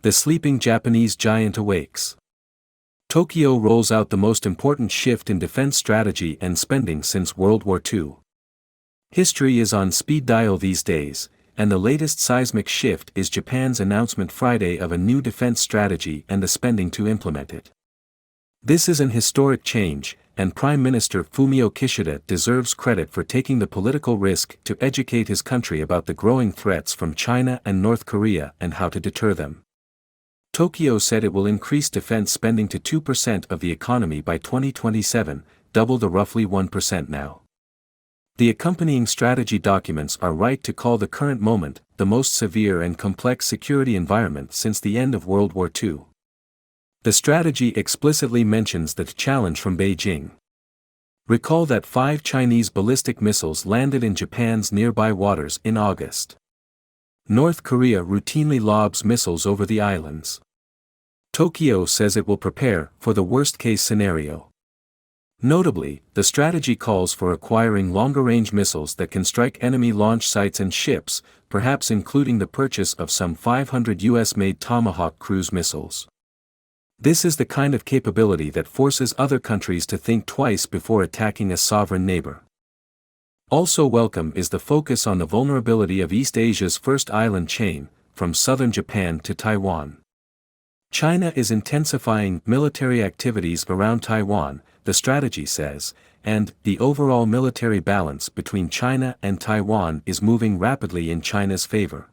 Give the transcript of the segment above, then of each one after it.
The sleeping Japanese giant awakes. Tokyo rolls out the most important shift in defense strategy and spending since World War II. History is on speed dial these days, and the latest seismic shift is Japan's announcement Friday of a new defense strategy and the spending to implement it. This is an historic change, and Prime Minister Fumio Kishida deserves credit for taking the political risk to educate his country about the growing threats from China and North Korea and how to deter them. Tokyo said it will increase defense spending to 2% of the economy by 2027, double the roughly 1% now. The accompanying strategy documents are right to call the current moment the most severe and complex security environment since the end of World War II. The strategy explicitly mentions the challenge from Beijing. Recall that 5 Chinese ballistic missiles landed in Japan's nearby waters in August. North Korea routinely lobs missiles over the islands. Tokyo says it will prepare for the worst-case scenario. Notably, the strategy calls for acquiring longer-range missiles that can strike enemy launch sites and ships, perhaps including the purchase of some 500 US-made Tomahawk cruise missiles. This is the kind of capability that forces other countries to think twice before attacking a sovereign neighbor. Also welcome is the focus on the vulnerability of East Asia's first island chain, from southern Japan to Taiwan. China is intensifying military activities around Taiwan, the strategy says, and the overall military balance between China and Taiwan is moving rapidly in China's favor.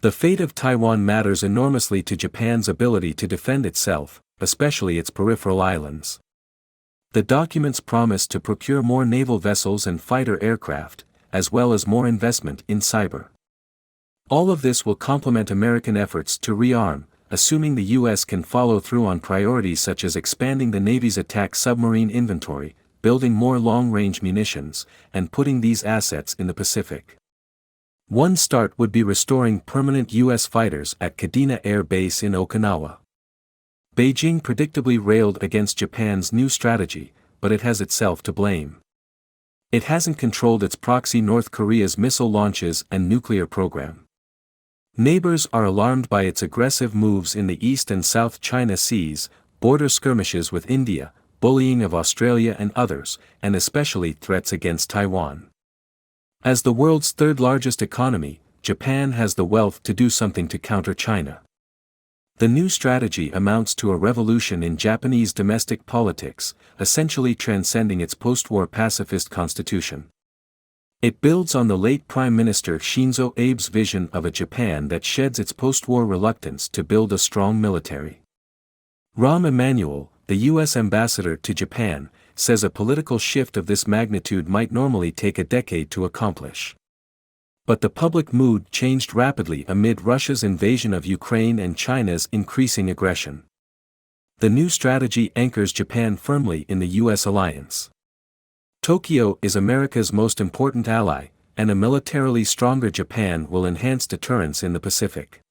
The fate of Taiwan matters enormously to Japan's ability to defend itself, especially its peripheral islands. The documents promise to procure more naval vessels and fighter aircraft, as well as more investment in cyber. All of this will complement American efforts to rearm, assuming the U.S. can follow through on priorities such as expanding the Navy's attack submarine inventory, building more long-range munitions, and putting these assets in the Pacific. One start would be restoring permanent U.S. fighters at Kadena Air Base in Okinawa. Beijing predictably railed against Japan's new strategy, but it has itself to blame. It hasn't controlled its proxy North Korea's missile launches and nuclear program. Neighbors are alarmed by its aggressive moves in the East and South China Seas, border skirmishes with India, bullying of Australia and others, and especially threats against Taiwan. As the world's third-largest economy, Japan has the wealth to do something to counter China. The new strategy amounts to a revolution in Japanese domestic politics, essentially transcending its post-war pacifist constitution. It builds on the late Prime Minister Shinzo Abe's vision of a Japan that sheds its post-war reluctance to build a strong military. Rahm Emanuel, the U.S. ambassador to Japan, says a political shift of this magnitude might normally take a decade to accomplish. But the public mood changed rapidly amid Russia's invasion of Ukraine and China's increasing aggression. The new strategy anchors Japan firmly in the U.S. alliance. Tokyo is America's most important ally, and a militarily stronger Japan will enhance deterrence in the Pacific.